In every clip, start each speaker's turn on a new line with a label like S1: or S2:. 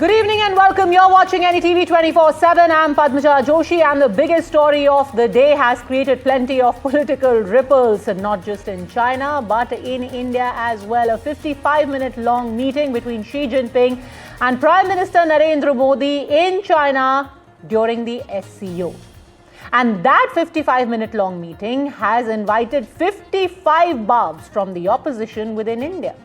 S1: Good evening and welcome. You're watching NETV 24/7. I'm Padmaja Joshi, and the biggest story of the day has created plenty of political ripples, and not just in China but in India as well. A 55-minute long meeting between Xi Jinping and Prime Minister Narendra Modi in China during the SCO. And that 55-minute long meeting has invited 55 barbs from the opposition within India.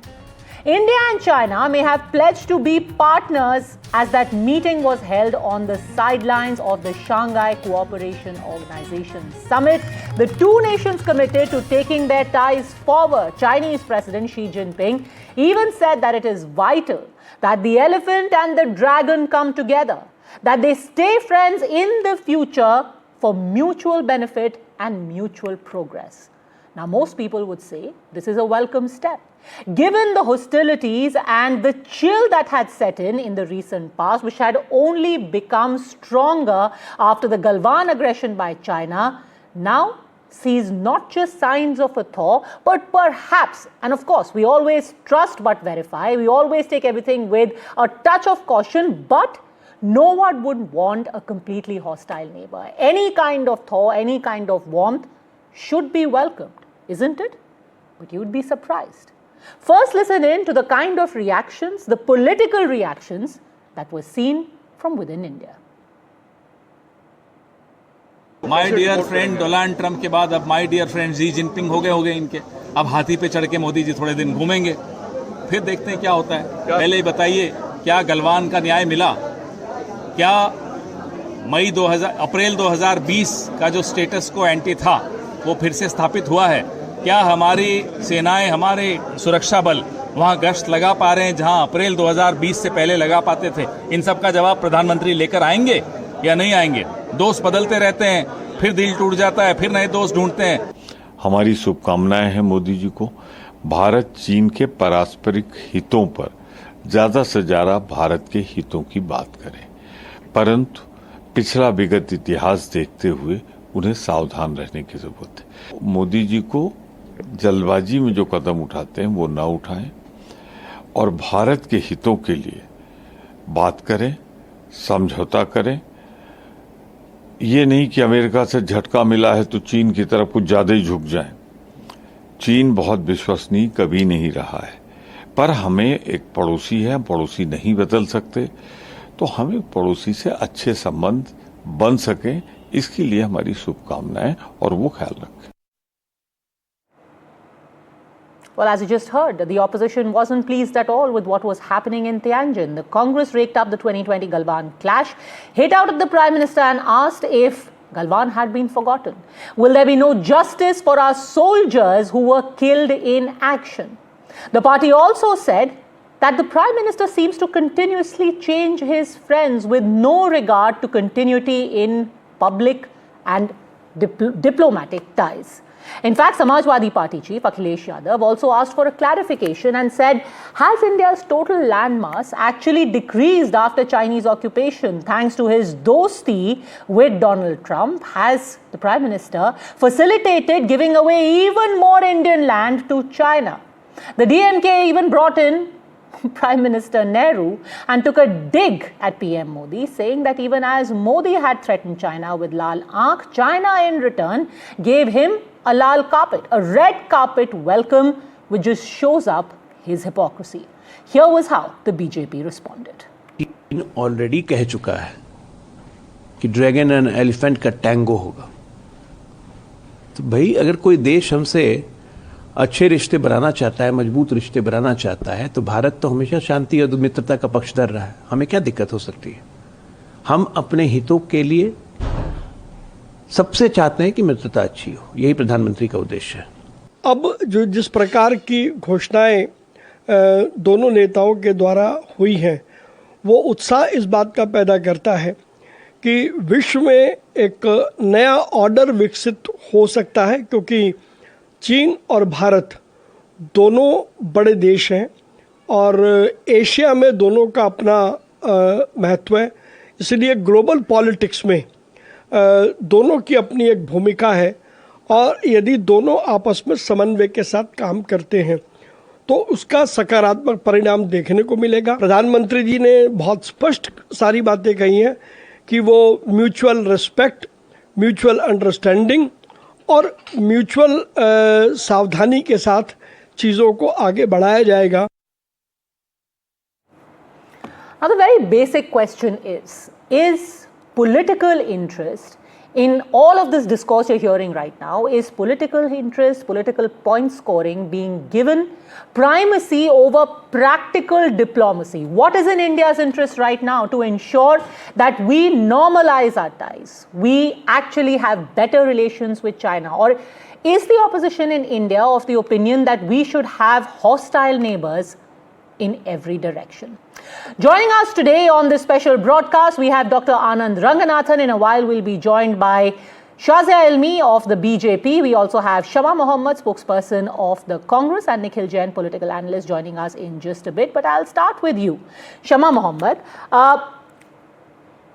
S1: India and China may have pledged to be partners as that meeting was held on the sidelines of the Shanghai Cooperation Organization Summit. The two nations committed to taking their ties forward. Chinese President Xi Jinping even said that it is vital that the elephant and the dragon come together, that they stay friends in the future for mutual benefit and mutual progress. Now, most people would say this is a welcome step, given the hostilities and the chill that had set in the recent past, which had only become stronger after the Galwan aggression by China. Now sees not just signs of a thaw, but perhaps, and of course, we always trust but verify, we always take everything with a touch of caution, but no one would want a completely hostile neighbor. Any kind of thaw, any kind of warmth should be welcomed, isn't it? But you'd be surprised. First, listen in to the kind of reactions, the political reactions that were seen from within India.
S2: My dear friend Donald Trump के बाद अब my dear friend Xi Jinping हो गए इनके। अब हाथी पे चढ़ के मोदी जी थोड़े दिन घूमेंगे, फिर देखते हैं क्या होता है। पहले ही बताइए, क्या गलवान का न्याय मिला? क्या अप्रैल 2020 का जो स्टेटस को एंटी था वो फिर से स्थापित हुआ है? क्या हमारी सेनाएं, हमारे सुरक्षा बल वहां गश्त लगा पा रहे हैं जहां अप्रैल 2020 से पहले लगा पाते थे? इन सब का जवाब प्रधानमंत्री लेकर आएंगे या नहीं आएंगे? दोस्त बदलते रहते हैं, फिर दिल टूट जाता है, फिर नए दोस्त ढूंढते हैं।
S3: हमारी शुभकामनाएं हैं मोदी जी को। भारत चीन के पारस्परिक हितों पर ज्यादा से ज्यादा भारत के हितों की बात करें, परंतु पिछला विगत इतिहास देखते हुए उन्हें सावधान रहने की जरूरत है। मोदी जी को जल्दबाजी में जो कदम उठाते हैं वो न उठाएं और भारत के हितों के लिए बात करें, समझौता करें। ये नहीं कि अमेरिका से झटका मिला है तो चीन की तरफ कुछ ज्यादा ही झुक जाएं। चीन बहुत विश्वसनीय कभी नहीं रहा है, पर हमें एक पड़ोसी है, पड़ोसी नहीं बदल सकते, तो हमें पड़ोसी से अच्छे संबंध बन सके, इसके लिए हमारी शुभकामनाएं और वो ख्याल रखें।
S1: Well, as you just heard, the opposition wasn't pleased at all with what was happening in Tianjin. The Congress raked up the 2020 Galwan clash, hit out at the Prime Minister and asked if Galwan had been forgotten. Will there be no justice for our soldiers who were killed in action? The party also said that the Prime Minister seems to continuously change his friends with no regard to continuity in public and diplomatic ties. In fact, Samajwadi Party chief Akhilesh Yadav also asked for a clarification and said, has India's total landmass actually decreased after Chinese occupation thanks to his dosti with Donald Trump? Has the Prime Minister facilitated giving away even more Indian land to China? The DMK even brought in Prime Minister Nehru and took a dig at PM Modi, saying that even as Modi had threatened China with Lal Aankh, China in return gave him a lal carpet, a red carpet welcome, which just shows up his hypocrisy. Here was how the BJP responded.
S4: चीन already कह चुका है कि dragon and elephant का tango होगा। तो भाई, अगर कोई देश हमसे अच्छे रिश्ते बनाना चाहता है, मजबूत रिश्ते बनाना चाहता है, तो भारत तो हमेशा शांति और मित्रता का पक्षधर रहा है। हमें क्या दिक्कत हो सकती है? हम अपने हितों के लिए सबसे चाहते हैं कि मित्रता अच्छी हो, यही प्रधानमंत्री का उद्देश्य है।
S5: अब जो जिस प्रकार की घोषणाएं दोनों नेताओं के द्वारा हुई हैं, वो उत्साह इस बात का पैदा करता है कि विश्व में एक नया ऑर्डर विकसित हो सकता है, क्योंकि चीन और भारत दोनों बड़े देश हैं और एशिया में दोनों का अपना महत्व है। इसलिए ग्लोबल पॉलिटिक्स में दोनों की अपनी एक भूमिका है और यदि दोनों आपस में समन्वय के साथ काम करते हैं तो उसका सकारात्मक परिणाम देखने को मिलेगा। प्रधानमंत्री जी ने बहुत स्पष्ट सारी बातें कही हैं कि वो म्यूचुअल रिस्पेक्ट, म्यूचुअल अंडरस्टैंडिंग और म्यूचुअल सावधानी के साथ चीज़ों को आगे बढ़ाया जाएगा।
S1: Now, the very basic question is political interest in all of this discourse you're hearing right now, is political interest, political point scoring being given primacy over practical diplomacy? What is in India's interest right now to ensure that we normalize our ties, we actually have better relations with China? Or is the opposition in India of the opinion that we should have hostile neighbors in every direction? Joining us today on this special broadcast, we have Dr. Anand Ranganathan. In a while, we'll be joined by Shazia Ilmi of the BJP. We also have Shama Mohammed, spokesperson of the Congress, and Nikhil Jain, political analyst, joining us in just a bit. But I'll start with you, Shama Mohammed.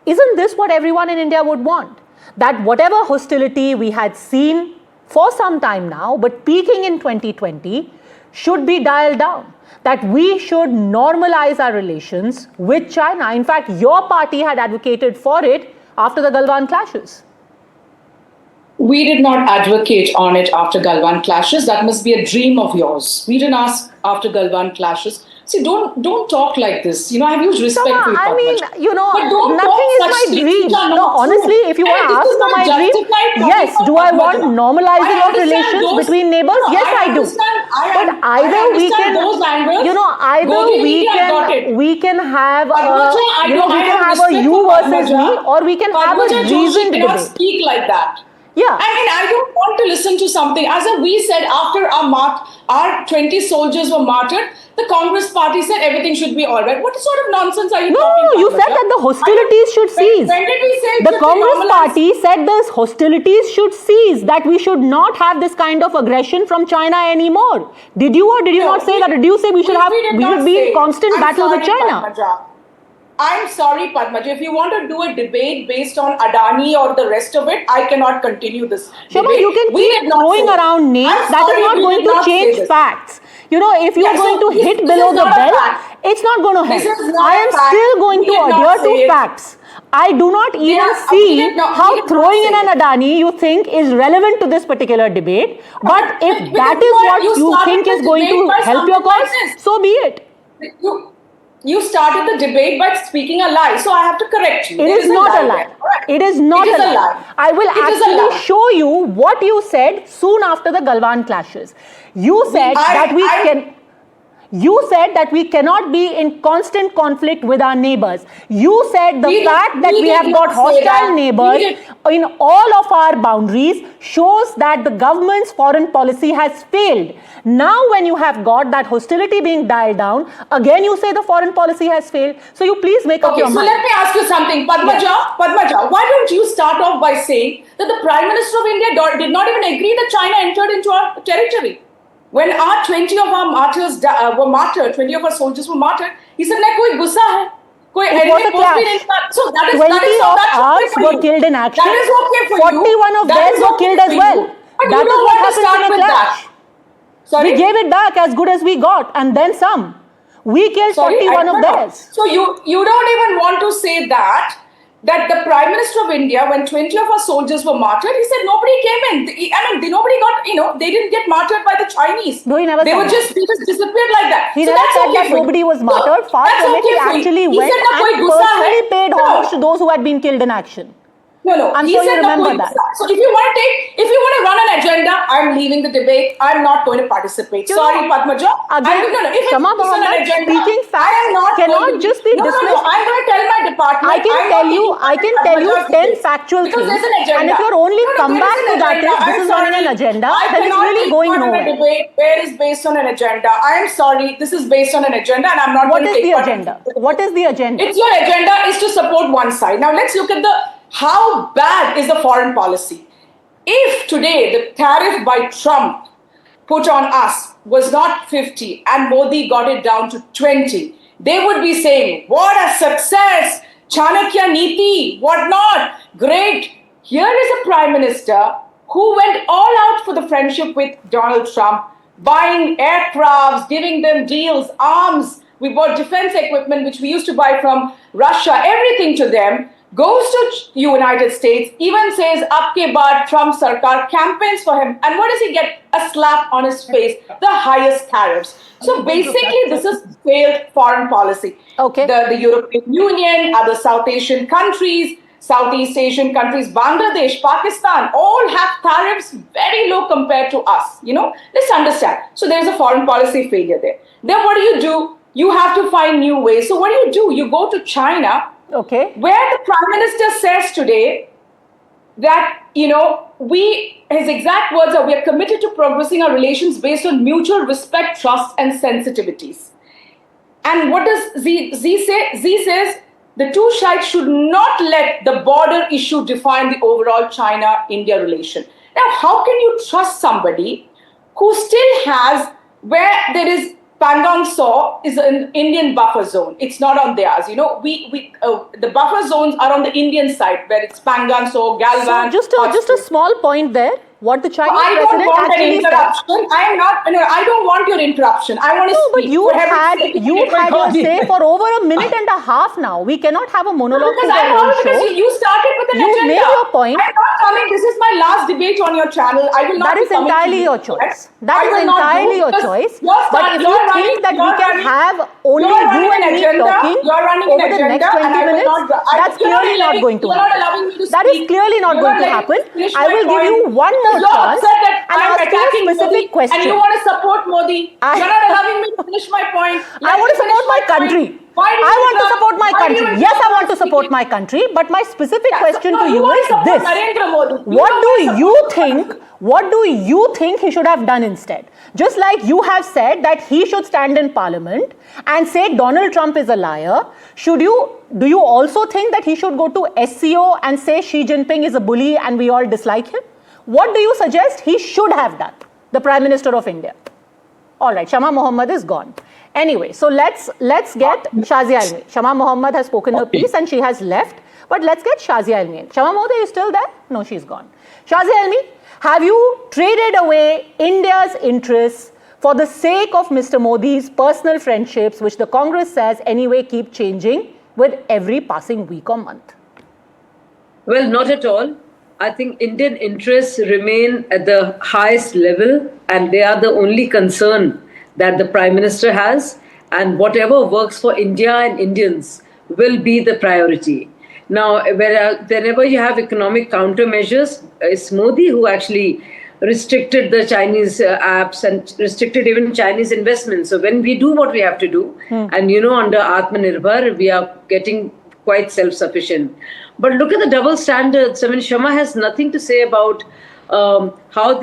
S1: Isn't this what everyone in India would want? That whatever hostility we had seen for some time now, but peaking in 2020, should be dialed down, that we should normalize our relations with China. In fact, your party had advocated for it after the Galwan clashes.
S6: We did not advocate on it after Galwan clashes. That must be a dream of yours. We didn't ask after Galwan clashes. See, don't talk like this. You know, I have huge respect for you.
S1: I mean, you know, nothing is my dream. No, honestly, if you want to ask for my dream, yes, do I want normalizing of relations between neighbors? Yes, I do. But either we can, you know, either we can have a you versus me, or we can have a reasoned debate.
S6: Speak like that.
S1: Yeah.
S6: I mean, I don't want to listen to something. As we said, after our 20 soldiers were martyred, the Congress party said everything should be all right. What sort of nonsense are you talking about?
S1: No, you said that the hostilities should cease.
S6: When did we say
S1: the Congress party said the hostilities should cease, that we should not have this kind of aggression from China anymore. Did you or did you not say that? Did you say we should be in constant battle with China?
S6: Padmaja. I'm sorry, Padmaja. If you want to do a debate based on Adani or the rest of it, I cannot continue this
S1: Shama,
S6: debate.
S1: you can keep throwing around names. That is not going to change facts. You know, if you're going to hit below the belt, it's not going to help. I am still going to adhere to facts. I do not even see how throwing in an Adani you think is relevant to this particular debate. But if that is what you think is going to help your cause, so be it.
S6: You started the debate by speaking a lie, so I have to correct you.
S1: It is not a lie. It is not a lie. I will actually show you what you said soon after the Galwan clashes. You said that we cannot be in constant conflict with our neighbors. You said the fact that we have got hostile neighbors in all of our boundaries shows that the government's foreign policy has failed. Now when you have got that hostility being dialed down, again you say the foreign policy has failed. So you please make up your mind.
S6: So let me ask you something. Padmaja, why don't you start off by saying that the Prime Minister of India did not even agree that China entered into our territory? When 20 of our martyrs were martyred, 20 of our soldiers were martyred, he said, like, koi gussa hai.
S1: It was a clash. So 20 of ours were killed in action. 41 of theirs were killed as well. That is what happened in a clash. We gave it back as good as we got, and then some. We killed 41 of theirs.
S6: So you don't even want to say that the Prime Minister of India, when 20 of our soldiers were martyred, he said nobody came in. Nobody got, they didn't get martyred by the Chinese.
S1: No, he never
S6: said that. They just disappeared like that.
S1: He never said that nobody was martyred. Far from it, he actually went and personally paid homage to those who had been killed in action.
S6: No.
S1: I'm sure you remember that.
S6: So if you want to run an agenda, I'm leaving the debate. I'm not going to participate. Sorry, Padmaja.
S1: Again, Shama Mohammed, speaking facts cannot just be dismissed.
S6: No, I'm going to tell my department.
S1: I can tell you 10 factual things. And if your only comeback to that is this is running an agenda, then it's really going nowhere.
S6: A debate where is based on an agenda. I am sorry, this is based on an agenda, and I'm not going to take part.
S1: What is the agenda?
S6: It's your agenda is to support one side. Now let's look at how bad is the foreign policy? If today the tariff by Trump put on us was not 50 and Modi got it down to 20, they would be saying, what a success, Chanakya Niti, what not, great. Here is a Prime Minister who went all out for the friendship with Donald Trump, buying aircrafts, giving them deals, arms. We bought defense equipment, which we used to buy from Russia, everything to them, goes to United States, even says, "Aapke baad Trump sarkar," campaigns for him. And what does he get? A slap on his face, the highest tariffs. So basically, this is failed foreign policy.
S1: Okay.
S6: The European Union, other South Asian countries, Southeast Asian countries, Bangladesh, Pakistan, all have tariffs very low compared to us. Let's understand. So there's a foreign policy failure there. Then what do? You have to find new ways. So what do? You go to China,
S1: Okay.
S6: where the Prime Minister says today that, his exact words are, "We are committed to progressing our relations based on mutual respect, trust, and sensitivities." And what does Xi say? Xi says the two sides should not let the border issue define the overall China-India relation. Now, how can you trust somebody who still has, where there is Pangong Tso is an Indian buffer zone. It's not on theirs. The buffer zones are on the Indian side, where it's Pangong Tso, Galvan.
S1: So just a small point there. What the Chinese
S6: I don't
S1: president
S6: want an
S1: actually said.
S6: interruption. I don't want your interruption. I want to
S1: No, but
S6: speak.
S1: you
S6: For heaven's
S1: had
S6: sake.
S1: your say for over a minute and a half now. We cannot have a monologue to
S6: Because
S1: the
S6: I
S1: whole
S6: want, because
S1: show.
S6: you started with an
S1: You
S6: agenda.
S1: made your point.
S6: I'm not coming. This is my last debate on your channel. I will not
S1: That
S6: be
S1: is
S6: coming to
S1: entirely
S6: you.
S1: your choice. That
S6: I
S1: is
S6: will not do,
S1: entirely your
S6: because
S1: choice.
S6: you're
S1: But if you
S6: you're
S1: think
S6: running-
S1: that we
S6: you're
S1: can
S6: running-
S1: have only
S6: you're
S1: you
S6: running
S1: and
S6: an
S1: me
S6: agenda,
S1: talking
S6: you're running
S1: over
S6: an
S1: the
S6: agenda,
S1: next
S6: and
S1: 20
S6: I will
S1: minutes,
S6: not-
S1: that's
S6: you're not
S1: clearly not
S6: letting-
S1: going to
S6: you're not
S1: happen.
S6: allowing me to
S1: That is
S6: speak.
S1: clearly not
S6: You're
S1: going to
S6: letting me
S1: happen.
S6: finish
S1: I
S6: my
S1: will give
S6: point.
S1: you one more
S6: You're
S1: chance
S6: upset that
S1: and
S6: I'm
S1: ask you a
S6: attacking
S1: specific
S6: Modi,
S1: question.
S6: and you want to support Modi.
S1: I-
S6: You're not allowing me to finish my point.
S1: I want to support my country.
S6: Why do you
S1: I want to
S6: interrupt?
S1: support my
S6: Why do you
S1: country. Yes, I
S6: interrupt
S1: want to
S6: my
S1: support
S6: speaking?
S1: my country. But my specific
S6: Yeah,
S1: question
S6: so
S1: to you
S6: want
S1: is
S6: to support
S1: this.
S6: Narendra Modi.
S1: What do
S6: want to
S1: you
S6: support-
S1: think? What do you think he should have done instead? Just like you have said that he should stand in parliament and say Donald Trump is a liar, do you also think that he should go to SCO and say Xi Jinping is a bully and we all dislike him? What do you suggest he should have done, the Prime Minister of India? All right, Shama Mohammed is gone. Anyway, so let's get Shazia Ilmi. Shama Mohammed has spoken her piece and she has left. But let's get Shazia Ilmi in. Shama Mohammed, are you still there? No, she's gone. Shazia Ilmi, have you traded away India's interests for the sake of Mr. Modi's personal friendships, which the Congress says anyway keep changing with every passing week or month?
S7: Well, not at all. I think Indian interests remain at the highest level, and they are the only concern that the Prime Minister has. And whatever works for India and Indians will be the priority. Now, whenever you have economic countermeasures, it's Modi who actually restricted the Chinese apps and restricted even Chinese investments. So when we do what we have to do, and under Atmanirbhar, we are getting quite self-sufficient. But look at the double standards. I mean, Shama has nothing to say about how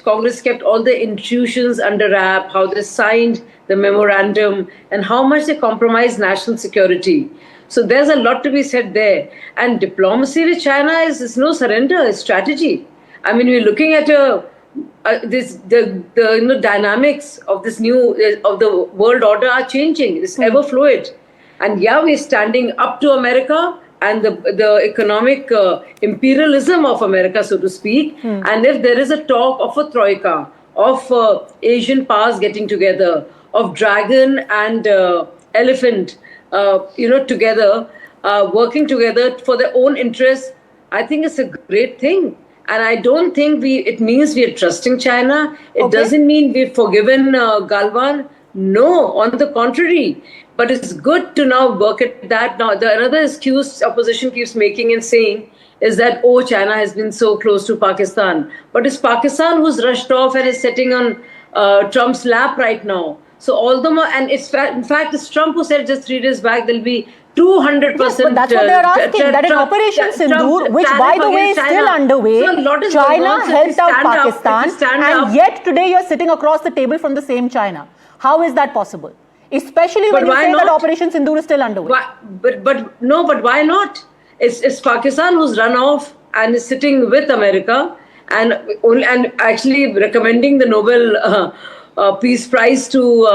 S7: Congress kept all the institutions under wrap, how they signed the memorandum, and how much they compromised national security. So there's a lot to be said there. And diplomacy with China is no surrender, it's strategy. I mean, we're looking at the dynamics of this new of the world order are changing. It's ever fluid, and we're standing up to America and the economic imperialism of America, so to speak. And if there is a talk of a troika of Asian powers getting together, of dragon and elephant, together, working together for their own interests, I think it's a great thing. And I don't think it means we are trusting China. It doesn't mean we've forgiven Galwan. No, on the contrary. But it's good to now work at that. Now, another excuse opposition keeps making and saying is that, China has been so close to Pakistan. But it's Pakistan who's rushed off and is sitting on Trump's lap right now. So all the more, and in fact, it's Trump who said just 3 days back there'll be 200%.
S1: Yes, but that's what they're asking. That in Operation Sindoor, which by the way is still underway, China helped out Pakistan, and yet today you're sitting across the table from the same China. How is that possible? Especially when you say that Operation Sindoor is still underway.
S7: But why not? It's Pakistan who's run off and is sitting with America and actually recommending the Nobel Peace Prize to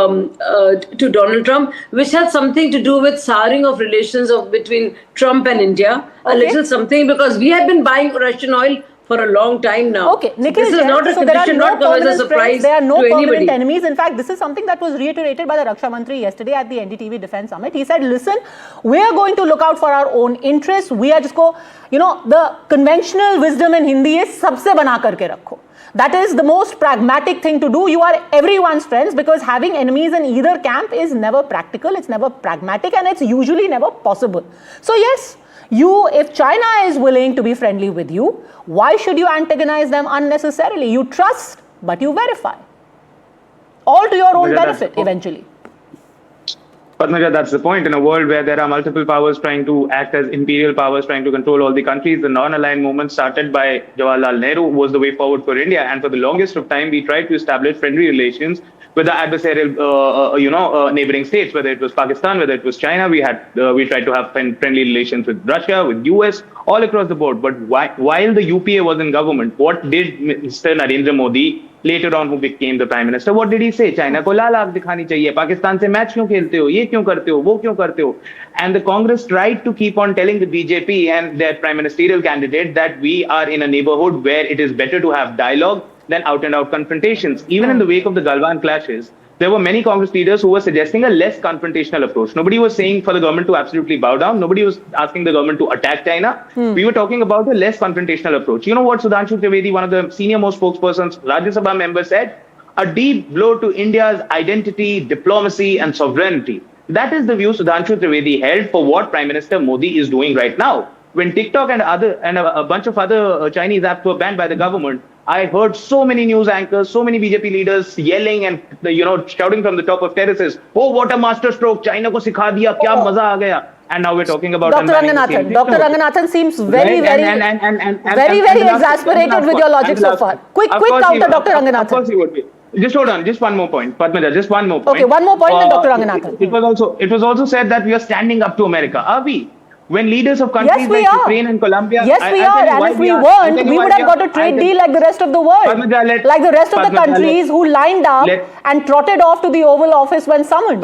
S7: Donald Trump, which had something to do with souring of relations between Trump and India. A little something, because we had been buying Russian oil for a long time now.
S1: Okay, Nikhil
S7: this is
S1: Jain,
S7: not a
S1: so there are
S7: should
S1: no
S7: not come as a
S1: permanent
S7: surprise
S1: friends, there are no
S7: to
S1: permanent
S7: anybody.
S1: enemies. In fact, this is something that was reiterated by the Raksha Mantri yesterday at the NDTV Defence Summit. He said, listen, we are going to look out for our own interests. We are just the conventional wisdom in Hindi is sabse bana karke rakho. That is the most pragmatic thing to do. You are everyone's friends, because having enemies in either camp is never practical, it's never pragmatic, and it's usually never possible. So yes, if China is willing to be friendly with you, why should you antagonize them unnecessarily? You trust, but you verify. All to your own benefit eventually.
S8: Padmaja, that's the point. In a world where there are multiple powers trying to act as imperial powers, trying to control all the countries, the non-aligned movement started by Jawaharlal Nehru was the way forward for India. And for the longest of time, we tried to establish friendly relations with the adversarial, neighboring states, whether it was Pakistan, whether it was China. We tried to have friendly relations with Russia, with US, all across the board. But while the UPA was in government, what did Mr. Narendra Modi, later on who became the Prime Minister, what did he say? China ko laal aankh dikhani chahiye. Pakistan se match kyun khelte ho? Ye kyun karte ho? Wo kyun karte ho? And the Congress tried to keep on telling the BJP and their prime ministerial candidate that we are in a neighborhood where it is better to have dialogue than out-and-out confrontations. Even in the wake of the Galwan clashes, there were many Congress leaders who were suggesting a less confrontational approach. Nobody was saying for the government to absolutely bow down. Nobody was asking the government to attack China. We were talking about a less confrontational approach. You know what Sudhanshu Trivedi, one of the senior-most spokespersons, Rajya Sabha member, said? A deep blow to India's identity, diplomacy, and sovereignty. That is the view Sudhanshu Trivedi held for what Prime Minister Modi is doing right now. When TikTok and a bunch of other Chinese apps were banned by the government, I heard so many news anchors, so many BJP leaders yelling and shouting from the top of terraces, "Oh, what a masterstroke! China ko sikha diya, kya maza aa gaya." And now we're talking about
S1: Dr. Ranganathan. Dr. Ranganathan seems very exasperated with your logic so far. Quick counter, Dr. Ranganathan.
S8: Of course he would be. Just hold on, just one more point, Padmaja, just one more point.
S1: Okay, one more point, then Dr. Ranganathan.
S8: It was also said that we are standing up to America. Are we? When leaders of countries like Ukraine and Colombia...
S1: Yes, we are. And if we weren't, we would have got a trade deal like the rest of the world. Like the rest of the countries who lined up and trotted off to the Oval Office when summoned.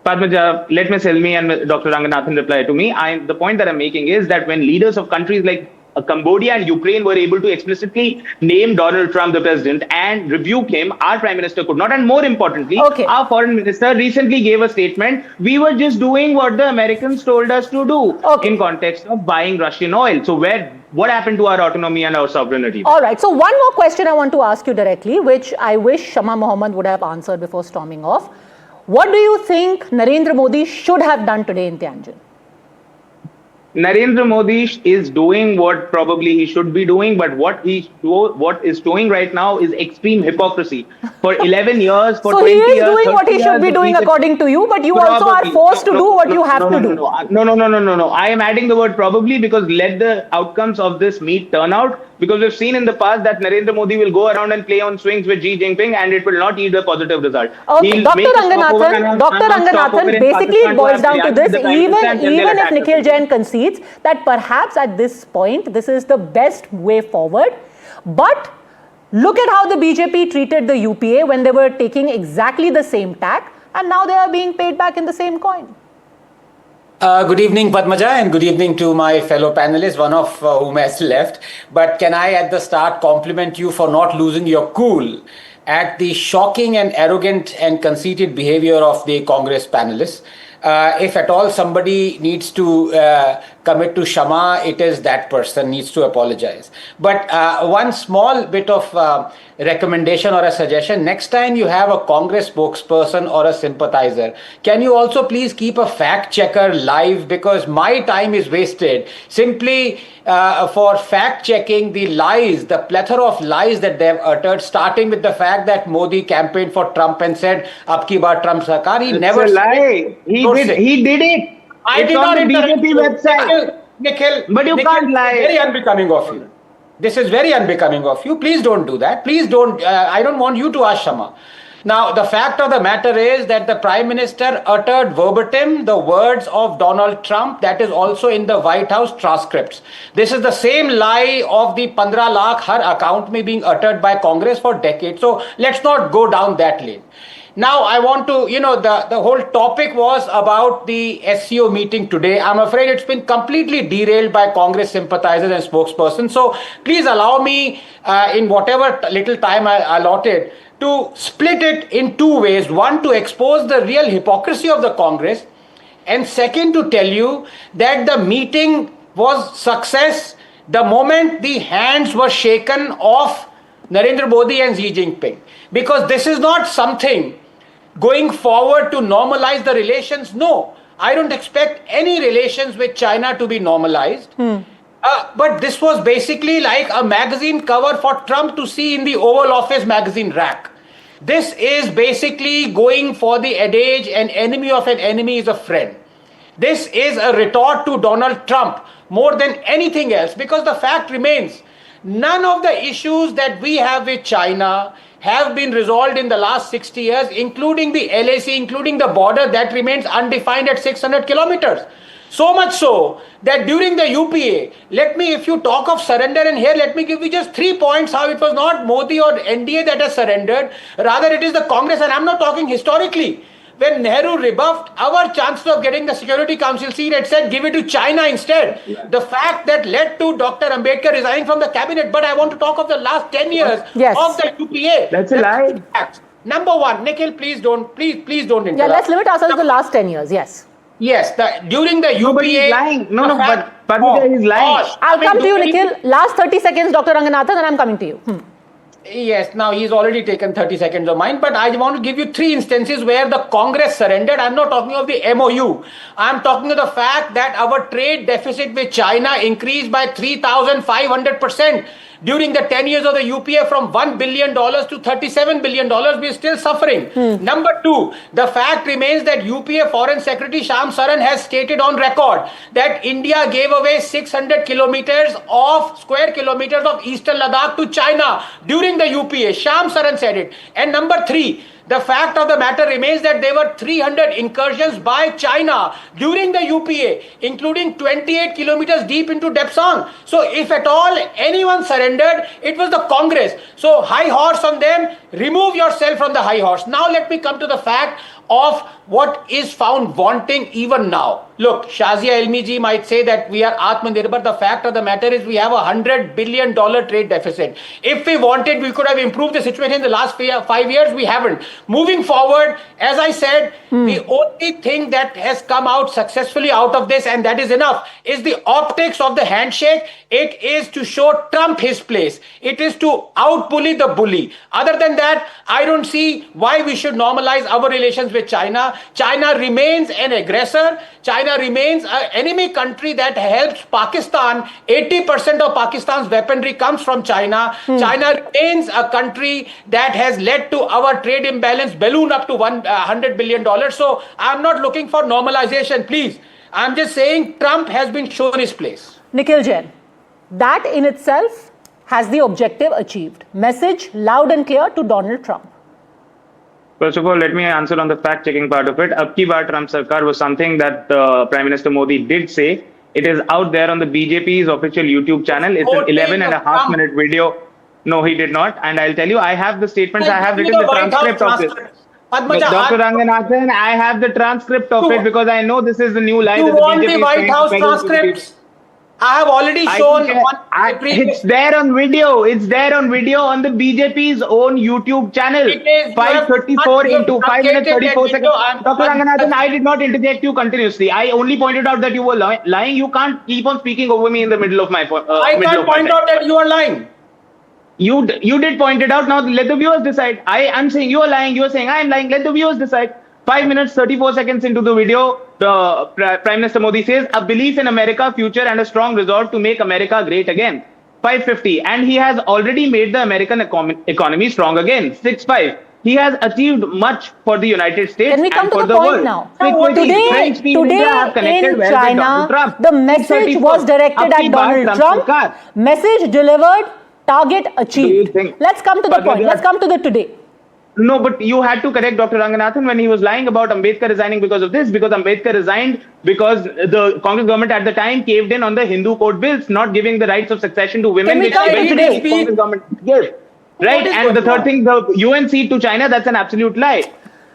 S8: Padmaja, let Ms. Helmi and Dr. Ranganathan reply to me. The point that I'm making is that when leaders of countries like Cambodia and Ukraine were able to explicitly name Donald Trump the president and rebuke him, our Prime Minister could not. And more importantly, our Foreign Minister recently gave a statement. We were just doing what the Americans told us to do in context of buying Russian oil. So what happened to our autonomy and our sovereignty?
S1: All right. So one more question I want to ask you directly, which I wish Shama Mohammed would have answered before storming off. What do you think Narendra Modi should have done today in Tianjin?
S8: Narendra Modi is doing what probably he should be doing, but what is doing right now is extreme hypocrisy. For 11 years, for 20 years... So he is doing what he should be doing according
S1: to you, but you also are forced to do what you have to do.
S8: No. I am adding the word probably because let the outcomes of this meet turn out. Because we've seen in the past that Narendra Modi will go around and play on swings with Xi Jinping and it will not yield a positive result.
S1: Okay, Dr. Ranganathan, basically it boils down to this, even if Nikhil Jain concedes that perhaps at this point, this is the best way forward. But look at how the BJP treated the UPA when they were taking exactly the same tack, and now they are being paid back in the same coin.
S9: Good evening, Padmaja, and good evening to my fellow panelists, one of whom has left. But can I at the start compliment you for not losing your cool at the shocking and arrogant and conceited behavior of the Congress panelists? If at all somebody needs to commit to Shama, it is that person needs to apologize. But one small bit of recommendation or a suggestion, next time you have a Congress spokesperson or a sympathizer, can you also please keep a fact checker live, because my time is wasted simply for fact checking the lies, the plethora of lies that they have uttered, starting with the fact that Modi campaigned for Trump and said, "Abki baar Trump sarkar." He never
S8: said. He did it.
S9: I did not interrupt
S8: BJP website.
S9: Nikhil,
S8: but you can't lie.
S9: Very unbecoming of you. This is very unbecoming of you. Please don't do that. Please don't. I don't want you to ask Shama. Now, the fact of the matter is that the Prime Minister uttered verbatim the words of Donald Trump that is also in the White House transcripts. This is the same lie of the 15 lakh har account mein being uttered by Congress for decades. So let's not go down that lane. Now, I want to, the whole topic was about the SCO meeting today. I'm afraid it's been completely derailed by Congress sympathizers and spokespersons. So please allow me, in whatever little time I allotted, to split it in two ways. One, to expose the real hypocrisy of the Congress. And second, to tell you that the meeting was success the moment the hands were shaken of Narendra Modi and Xi Jinping. Because this is not something going forward to normalize the relations. No, I don't expect any relations with China to be normalized. But this was basically like a magazine cover for Trump to see in the Oval Office magazine rack. This is basically going for the adage, an enemy of an enemy is a friend. This is a retort to Donald Trump more than anything else, because the fact remains, none of the issues that we have with China have been resolved in the last 60 years, including the LAC, including the border that remains undefined at 600 kilometers. So much so that during the UPA, if you talk of surrender, and here let me give you just 3 points how it was not Modi or NDA that has surrendered, rather it is the Congress, and I'm not talking historically. When Nehru rebuffed our chances of getting the Security Council seat, it said give it to China instead. The fact that led to Dr. Ambedkar resigning from the cabinet. But I want to talk of the last 10 years of the UPA.
S8: That's a lie.
S9: Number one, Nikhil, please don't interrupt.
S1: Yeah, let's limit ourselves to the last 10 years, yes.
S9: Yes, during the UPA...
S8: No, but he's lying. But he's lying.
S1: I'll come to you, Nikhil. Last 30 seconds, Dr. Ranganathan, and I'm coming to you.
S9: Yes, now he's already taken 30 seconds of mine, but I want to give you 3 instances where the Congress surrendered. I'm not talking of the MOU. I'm talking of the fact that our trade deficit with China increased by 3,500% during the 10 years of the UPA, from $1 billion to $37 billion. We're still suffering. Number 2, the fact remains that UPA Foreign Secretary Shyam Saran has stated on record that India gave away 600 square kilometers of Eastern Ladakh to China during the UPA. Shyam Saran said it. And number 3, the fact of the matter remains that there were 300 incursions by China during the UPA, including 28 kilometers deep into Depsang. So if at all anyone surrendered, it was the Congress. So high horse on them, remove yourself from the high horse. Now let me come to the fact of what is found wanting even now. Look, Shazia Elmi ji might say that we are Atmanirbhar. The fact of the matter is we have a $100 billion trade deficit. If we wanted, we could have improved the situation in the last 5 years. We haven't. Moving forward, as I said, the only thing that has come out successfully out of this, and that is enough, is the optics of the handshake. It is to show Trump his place. It is to out-bully the bully. Other than that, I don't see why we should normalize our relations with China. China remains an aggressor. China remains an enemy country that helps Pakistan. 80% of Pakistan's weaponry comes from China. China remains a country that has led to our trade imbalance balloon up to $100 billion. So I'm not looking for normalization, please. I'm just saying Trump has been shown his place.
S1: Nikhil Jain, that in itself has the objective achieved. Message loud and clear to Donald Trump.
S8: First of all, let me answer on the fact-checking part of it. Ab ki baar Trump Sarkar was something that Prime Minister Modi did say. It is out there on the BJP's official YouTube channel. It's an 11.5-minute video. No, he did not. And I'll tell you, I have the statements. I have written the transcript of this. Dr. Ranganathan, I have the transcript of it because I know this is the new lie.
S9: You want the White House transcripts? I have already shown.
S8: It's there on video. It's there on video on the BJP's own YouTube channel. 5:34 into 5 minutes 34 seconds. Dr. Ranganathan, I did not interject you continuously. I only pointed out that you were lying. You can't keep on speaking over me in the middle of my point.
S9: I can't point out that you are lying.
S8: You did point it out. Now let the viewers decide. I'm saying you are lying. You are saying I am lying. Let the viewers decide. 5 minutes 34 seconds into the video, the Prime Minister Modi says, a belief in America future and a strong resolve to make America great again. 5:50. And he has already made the American economy strong again. 6:5. He has achieved much for the United States
S1: Can we come
S8: and
S1: to
S8: for
S1: the
S8: the
S1: point
S8: world.
S1: now?
S8: Today
S1: In China, the message was directed at Donald Trump. Message delivered, target achieved. Let's come to the point. Let's come to the today.
S8: No, but you had to correct Dr. Ranganathan when he was lying about Ambedkar resigning because of this, because Ambedkar resigned because the Congress government at the time caved in on the Hindu code bills, not giving the rights of succession to women, which the Congress government gave. Right? And the third thing, the UN seat to China, that's an absolute lie.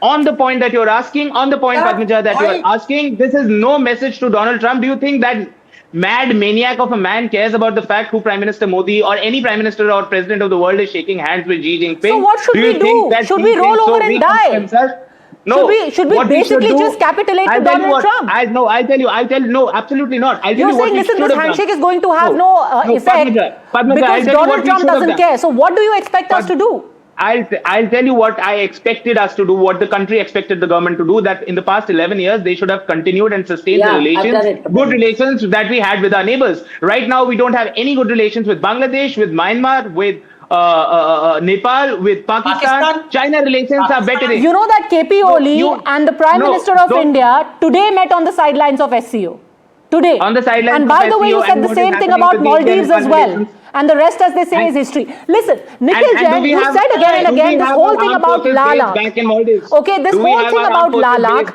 S8: on the point that you're asking, Padmaja, that you are asking, this is no message to Donald Trump. Do you think that mad maniac of a man cares about the fact who Prime Minister Modi or any Prime Minister or President of the world is shaking hands with Xi Jinping?
S1: So what should we do? Should we roll over and die?
S8: No.
S1: Should we basically just capitulate to Donald Trump?
S8: I'll tell you, no, absolutely not.
S1: You're saying, listen, this handshake is going to have no effect because Donald Trump doesn't care. So what do you expect us to do?
S8: I'll tell you what I expected us to do, what the country expected the government to do, that in the past 11 years, they should have continued and sustained the relations, good relations that we had with our neighbors. Right now, we don't have any good relations with Bangladesh, with Myanmar, with Nepal, with Pakistan. China relations are better.
S1: You know that KP Oli and the Prime Minister of India today met on the sidelines of SCO. Today.
S8: On the sidelines
S1: and by the way, you said the same thing about Maldives as well. And the rest, as they say, is history. Listen, Nikhil Jain, you said again and again this whole thing about Lalak. Okay, this whole thing about Lalak.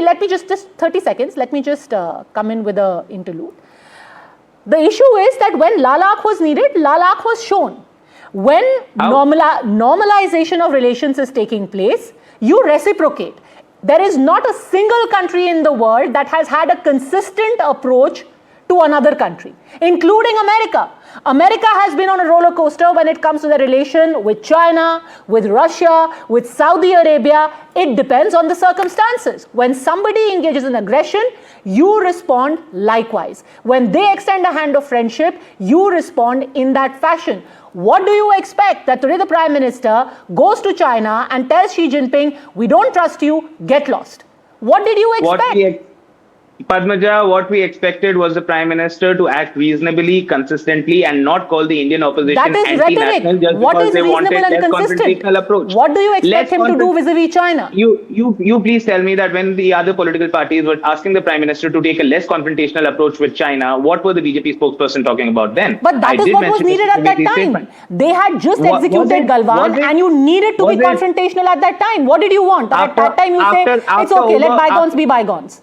S1: Let me just 30 seconds. Let me just come in with an interlude. The issue is that when Lalak was needed, Lalak was shown. When normalization of relations is taking place, you reciprocate. There is not a single country in the world that has had a consistent approach to another country, including America. America has been on a roller coaster when it comes to the relation with China, with Russia, with Saudi Arabia. It depends on the circumstances. When somebody engages in aggression, you respond likewise. When they extend a hand of friendship, you respond in that fashion. What do you expect? That today the Prime Minister goes to China and tells Xi Jinping, we don't trust you, get lost. What did you expect?
S8: Padmaja, what we expected was the Prime Minister to act reasonably, consistently, and not call the Indian opposition anti-national just because they wanted less confrontational approach.
S1: What do you expect him to do vis-a-vis China?
S8: You please tell me that when the other political parties were asking the Prime Minister to take a less confrontational approach with China, what were the BJP spokesperson talking about then?
S1: But that is what was needed at that time. They had just executed Galwan and you needed to be confrontational at that time. What did you want? At that time you say, it's okay, let bygones be bygones.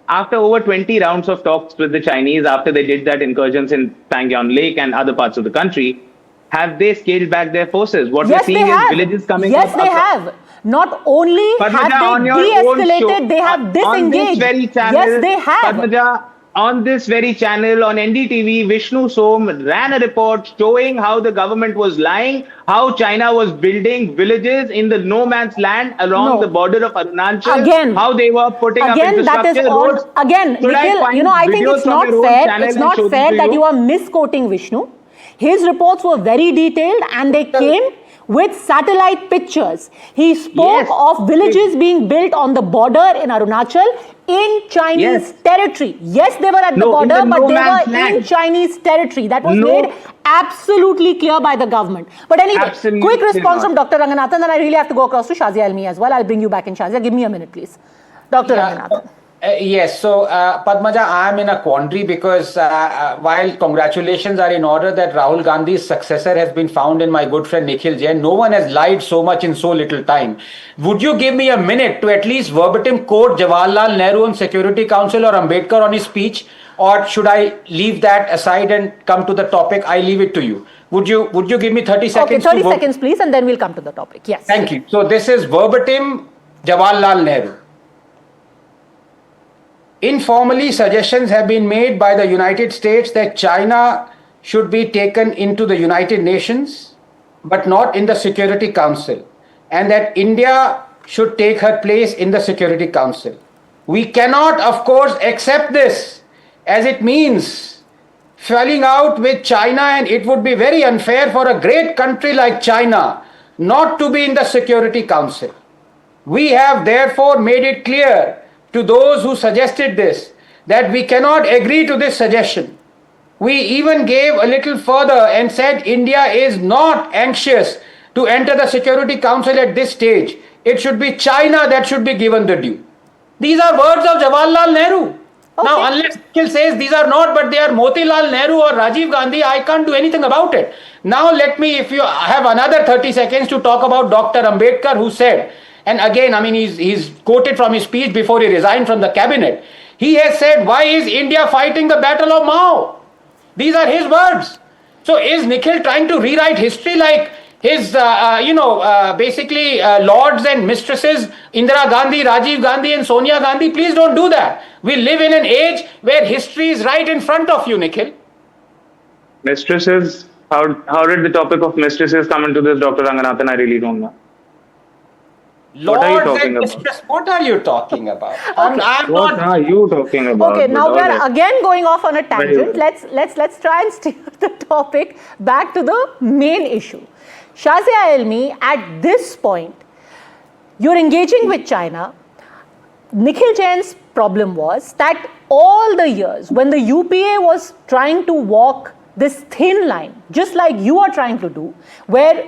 S8: After over 20 rounds of talks with the Chinese, after they did that incursions in Pangyong Lake and other parts of the country, have they scaled back their forces? What we're seeing is villages coming up.
S1: Yes, they have. Not only have they de-escalated, they have disengaged. Yes, they have.
S8: Padmaja, on this very channel, on NDTV, Vishnu Som ran a report showing how the government was lying, how China was building villages in the no man's land along the border of Arunachal.
S1: Again,
S8: how they were putting up infrastructure roads.
S1: Again, Nikhil, I think it's not fair. It's not fair that you are misquoting Vishnu. His reports were very detailed and they came with satellite pictures. He spoke of villages being built on the border in Arunachal in Chinese territory. Yes, they were at the border, but they were in Chinese territory. That was made absolutely clear by the government. But anyway, quick response from Dr. Ranganathan, then I really have to go across to Shazia Almi as well. I'll bring you back in, Shazia. Give me a minute, please. Dr. Ranganathan.
S9: Yes, so Padmaja, I am in a quandary because while congratulations are in order that Rahul Gandhi's successor has been found in my good friend Nikhil Jain, no one has lied so much in so little time. Would you give me a minute to at least verbatim quote Jawaharlal Nehru on Security Council or Ambedkar on his speech, or should I leave that aside and come to the topic? I leave it to you. Would you give me 30 seconds?
S1: Okay, 30 seconds please, and then we'll come to the topic. Yes.
S9: Thank you. So this is verbatim Jawaharlal Nehru. Informally, suggestions have been made by the United States that China should be taken into the United Nations, but not in the Security Council, and that India should take her place in the Security Council. We cannot, of course, accept this, as it means falling out with China, and it would be very unfair for a great country like China not to be in the Security Council. We have therefore made it clear to those who suggested this that we cannot agree to this suggestion. We even gave a little further and said India is not anxious to enter the Security Council at this stage. It should be China that should be given the due. These are words of Jawaharlal Nehru. Okay. Now, unless Nikhil says these are not, but they are Motilal Nehru or Rajiv Gandhi, I can't do anything about it. Now let me, if you have another 30 seconds to talk about Dr. Ambedkar, who said, and again, I mean, he's quoted from his speech before he resigned from the cabinet. He has said, why is India fighting the battle of Mao? These are his words. So is Nikhil trying to rewrite history like his basically lords and mistresses, Indira Gandhi, Rajiv Gandhi and Sonia Gandhi. Please don't do that. We live in an age where history is right in front of you, Nikhil.
S8: Mistresses, how did the topic of mistresses come into this, Dr. Ranganathan? I really don't know.
S9: Lords
S8: What are you talking
S9: and
S8: about?
S9: mistresses, what are you talking about?
S8: What are you talking about?
S1: Okay, now we are again going off on a tangent.
S8: Very
S1: Let's try and steer the topic back to the main issue. Shazia Elmi, at this point, you're engaging with China. Nikhil Jain's problem was that all the years when the UPA was trying to walk this thin line, just like you are trying to do, where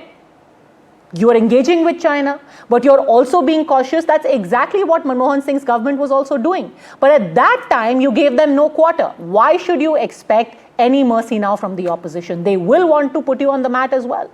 S1: you are engaging with China, but you're also being cautious. That's exactly what Manmohan Singh's government was also doing. But at that time, you gave them no quarter. Why should you expect any mercy now from the opposition? They will want to put you on the mat as well.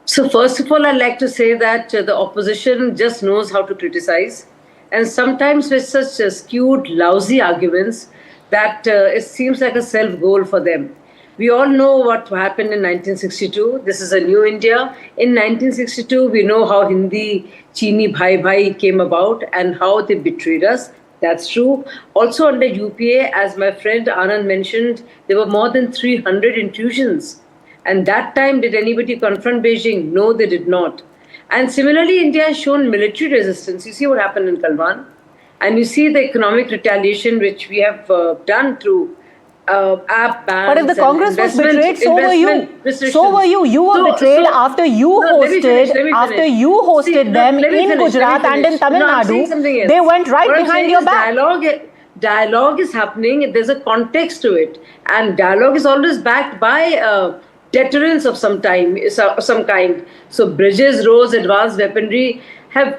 S7: So first of all, I'd like to say that the opposition just knows how to criticize. And sometimes with such skewed, lousy arguments that it seems like a self-goal for them. We all know what happened in 1962. This is a new India. In 1962, we know how Hindi, Chini, Bhai Bhai came about and how they betrayed us. That's true. Also under UPA, as my friend Anand mentioned, there were more than 300 intrusions. And that time, did anybody confront Beijing? No, they did not. And similarly, India has shown military resistance. You see what happened in Kalwan. And you see the economic retaliation which we have done through app bans.
S1: But if the Congress was betrayed, so were you. So were you. You were betrayed after you hosted them in Gujarat and in Tamil Nadu. They went right behind your back.
S7: Dialogue is happening. There's a context to it, and dialogue is always backed by deterrence of some kind. So bridges, roads, advanced weaponry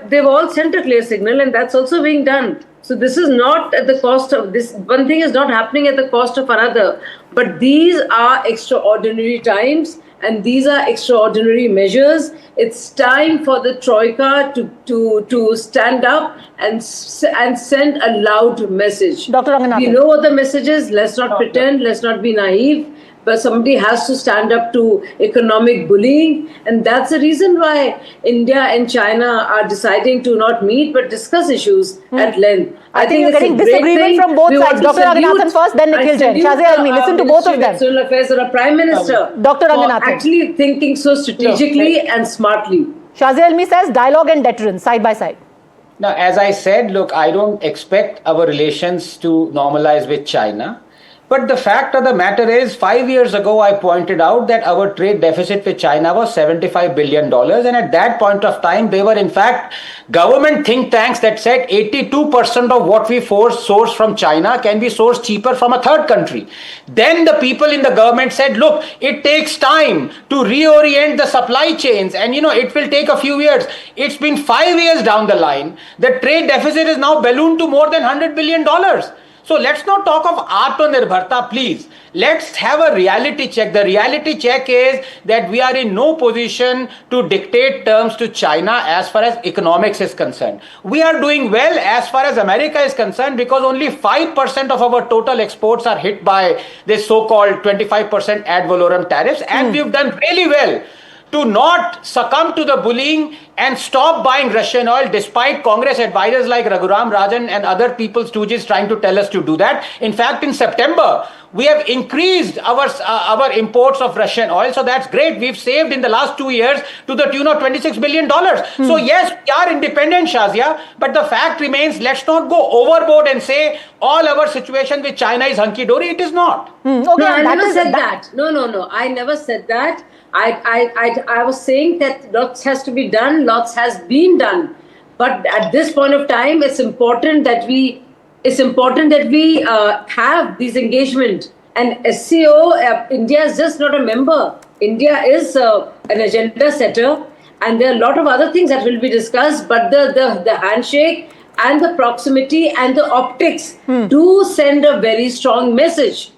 S7: they've all sent a clear signal, and that's also being done. So this is not at the cost of this. One thing is not happening at the cost of another. But these are extraordinary times, and these are extraordinary measures. It's time for the Troika to stand up and send a loud message.
S1: Dr. Ranganathan.
S7: We know what the message is. Let's not pretend. Let's not be naive. But somebody has to stand up to economic bullying. And that's the reason why India and China are deciding to not meet but discuss issues at length.
S1: I think you're getting disagreement from both sides. Dr. Ranganathan first, then Nikhil Jain. Shazia Elmi, listen to both of them.
S7: External Affairs or a Prime Minister.
S1: Dr. Ranganathan.
S7: Actually thinking so strategically and smartly.
S1: Shazia Elmi says dialogue and deterrence side by side.
S9: Now, as I said, look, I don't expect our relations to normalize with China. But the fact of the matter is, 5 years ago, I pointed out that our trade deficit with China was $75 billion. And at that point of time, they were in fact government think tanks that said 82% of what we source from China can be sourced cheaper from a third country. Then the people in the government said, look, it takes time to reorient the supply chains. And, it will take a few years. It's been 5 years down the line. The trade deficit is now ballooned to more than $100 billion. So let's not talk of Atmanirbharta, please. Let's have a reality check. The reality check is that we are in no position to dictate terms to China as far as economics is concerned. We are doing well as far as America is concerned because only 5% of our total exports are hit by this so-called 25% ad valorem tariffs, and we've done really well to not succumb to the bullying and stop buying Russian oil despite Congress advisors like Raghuram Rajan and other people's stooges trying to tell us to do that. In fact, in September, we have increased our imports of Russian oil. So that's great. We've saved in the last 2 years to the tune of $26 billion. So yes, we are independent, Shazia, but the fact remains, let's not go overboard and say all our situation with China is hunky-dory. It is not.
S1: Okay,
S7: No, I never said that. No. I never said that. I was saying that lots has to be done, lots has been done. But at this point of time, it's important that we have these engagement. And SCO, India is just not a member. India is an agenda setter, and there are a lot of other things that will be discussed. But the handshake and the proximity and the optics do send a very strong message.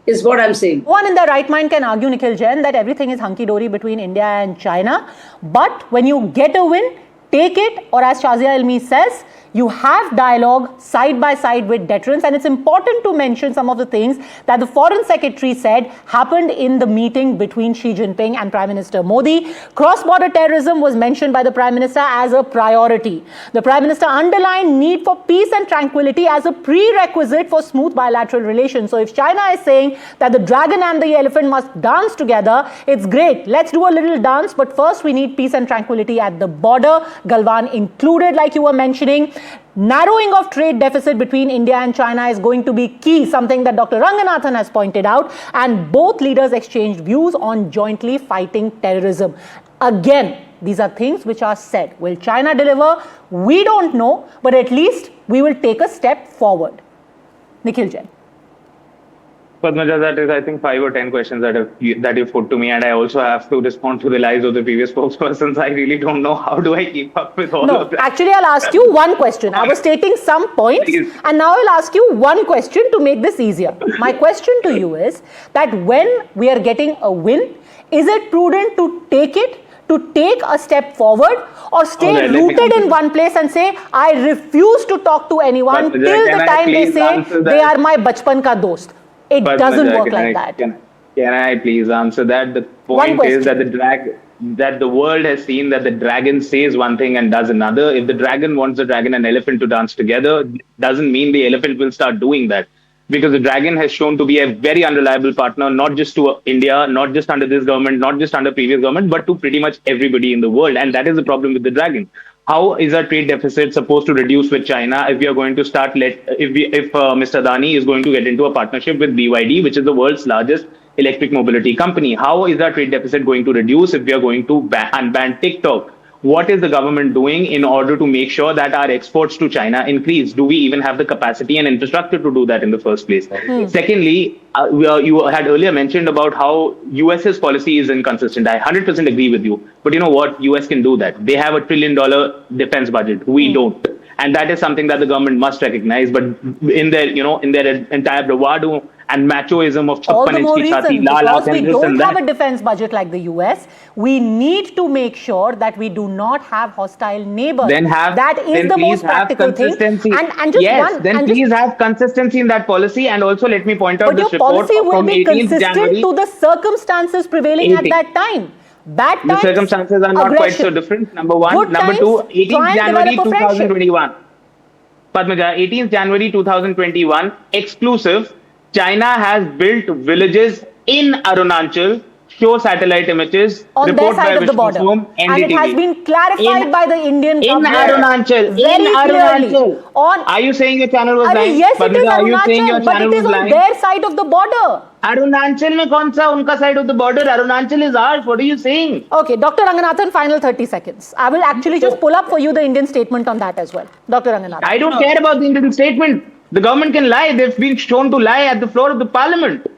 S7: Is what I'm saying.
S1: One in the right mind can argue, Nikhil Jain, that everything is hunky-dory between India and China. But when you get a win, take it, or as Shazia Elmi says, You have dialogue side by side with deterrence, and it's important to mention some of the things that the Foreign Secretary said happened in the meeting between Xi Jinping and Prime Minister Modi. Cross-border terrorism was mentioned by the Prime Minister as a priority. The Prime Minister underlined need for peace and tranquility as a prerequisite for smooth bilateral relations. So if China is saying that the dragon and the elephant must dance together, it's great. Let's do a little dance, but first we need peace and tranquility at the border, Galwan included, like you were mentioning. Narrowing of trade deficit between India and China is going to be key, something that Dr. Ranganathan has pointed out, and both leaders exchanged views on jointly fighting terrorism. Again, these are things which are said. Will China deliver? We don't know, but at least we will take a step forward. Nikhil Jain.
S8: Padmaja, that is, I think, 5 or 10 questions that you've put to me, and I also have to respond to the lies of the previous spokespersons. I really don't know how do I keep up with all of that.
S1: Actually, I'll ask you one question. I was stating some points,
S8: Please.
S1: and now I'll ask you one question to make this easier. My question to you is that when we are getting a win, is it prudent to take it, to take a step forward, or stay rooted in one place and say, I refuse to talk to anyone till the time they say they are my bachpan ka dost? It doesn't work like that.
S8: Can I please answer that? The point is that the world has seen that the dragon says one thing and does another. If the dragon wants the dragon and elephant to dance together, doesn't mean the elephant will start doing that. Because the dragon has shown to be a very unreliable partner, not just to India, not just under this government, not just under previous government, but to pretty much everybody in the world. And that is the problem with the dragon. How is our trade deficit supposed to reduce with China if we are going to start if Mr. Adani is going to get into a partnership with BYD, which is the world's largest electric mobility company? How is our trade deficit going to reduce if we are going to unban TikTok? What is the government doing in order to make sure that our exports to China increase? Do we even have the capacity and infrastructure to do that in the first place? Secondly, you had earlier mentioned about how US's policy is inconsistent. I 100% agree with you. But you know what? US can do that. They have $1 trillion defense budget. We don't. And that is something that the government must recognize. But in their entire bravado and machoism of
S1: all the more reason, because we don't have
S8: that.
S1: a defense budget like the US, we need to make sure that we do not have hostile neighbors. That is the most practical thing. And just
S8: please have consistency in that policy. And also let me point out this report
S1: policy will
S8: from
S1: be
S8: 18th
S1: consistent
S8: January.
S1: to the circumstances prevailing at that time. Bad times,
S8: the circumstances are not quite so different. Number one.
S1: Good
S8: Number
S1: times,
S8: two, 18th January
S1: develop a friendship.
S8: 2021. Padmaja, 18th January 2021, exclusive. China has built villages in Arunachal, show satellite images,
S1: on their side of the border. And it has been clarified by the Indian government.
S8: In Arunachal. Are you saying your channel was lying?
S1: Yes,
S8: Padmaja,
S1: it is
S8: are you saying your
S1: Arunachal, but
S8: channel
S1: it is
S8: was
S1: on
S8: lying?
S1: their side of the border.
S8: Arunachal mein kaun sa unka side of the border? Arunachal is ours. What are you saying?
S1: Okay, Dr. Ranganathan, final 30 seconds. I will actually just pull up for you the Indian statement on that as well. Dr. Ranganathan.
S8: I don't care about the Indian statement. The government can lie. They've been shown to lie at the floor of the parliament.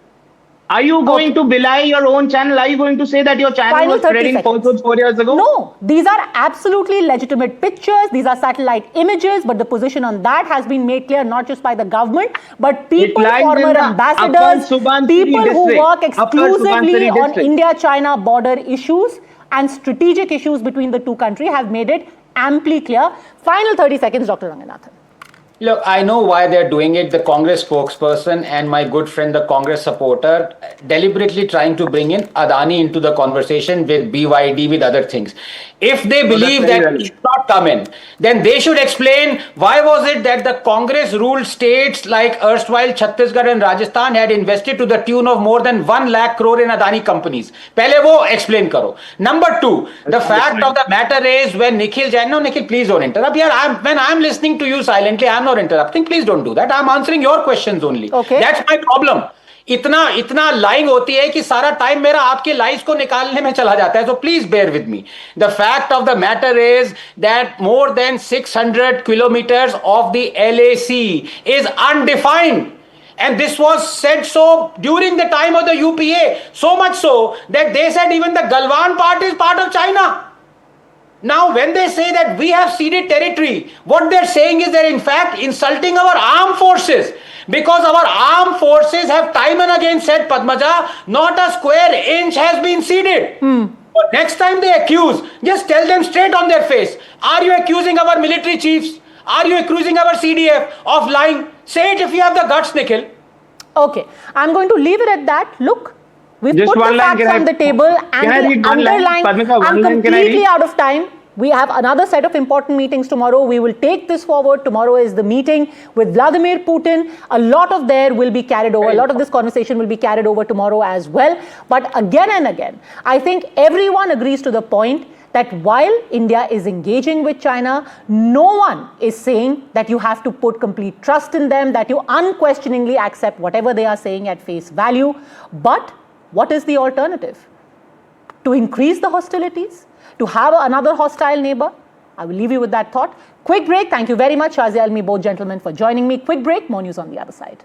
S8: Are you going to belie your own channel? Are you going to say that your channel was spreading falsehoods 4 years ago?
S1: No, these are absolutely legitimate pictures. These are satellite images, but the position on that has been made clear not just by the government, but people, former ambassadors, people who work exclusively on India-China border issues and strategic issues between the two countries have made it amply clear. Final 30 seconds, Dr. Ranganathan.
S9: Look, I know why they're doing it. The Congress spokesperson and my good friend, the Congress supporter, deliberately trying to bring in Adani into the conversation with BYD, with other things. If they believe that he should not come in, then they should explain why was it that the Congress-ruled states like erstwhile Chhattisgarh and Rajasthan had invested to the tune of more than 1 lakh crore in Adani companies. Pehle wo explain karo. Number two, the fact of the matter is when Nikhil Jain, no Nikhil, please don't interrupt. When I'm listening to you silently, I'm not interrupting. Please don't do that. I'm answering your questions only.
S1: Okay.
S9: That's my problem. इतना lying होती है कि सारा time मेरा आपके lines को निकालने में चला जाता है. So please bear with me. The fact of the matter is that more than 600 kilometers of the LAC is undefined. And this was said so during the time of the UPA. So much so that they said even the Galwan part is part of China. Now, when they say that we have ceded territory, what they're saying is they're in fact insulting our armed forces. Because our armed forces have time and again said, Padmaja, not a square inch has been ceded. But next time they accuse, just tell them straight on their face. Are you accusing our military chiefs? Are you accusing our CDF of lying? Say it if you have the guts, Nikhil.
S1: Okay, I'm going to leave it at that. Look, we've
S8: Just
S1: put
S8: one
S1: the
S8: line,
S1: facts on the table and
S8: can I read
S1: the
S8: one line?
S1: underlying.
S8: Padmika, one
S1: I'm
S8: line, can I
S1: completely
S8: read?
S1: out of time. We have another set of important meetings tomorrow. We will take this forward. Tomorrow is the meeting with Vladimir Putin. A lot of there will be carried over. A lot of this conversation will be carried over tomorrow as well. But again and again, I think everyone agrees to the point that while India is engaging with China, no one is saying that you have to put complete trust in them, that you unquestioningly accept whatever they are saying at face value. But what is the alternative? To increase the hostilities? To have another hostile neighbor? I will leave you with that thought. Quick break. Thank you very much, Shazia Almi, both gentlemen, for joining me. Quick break. More news on the other side.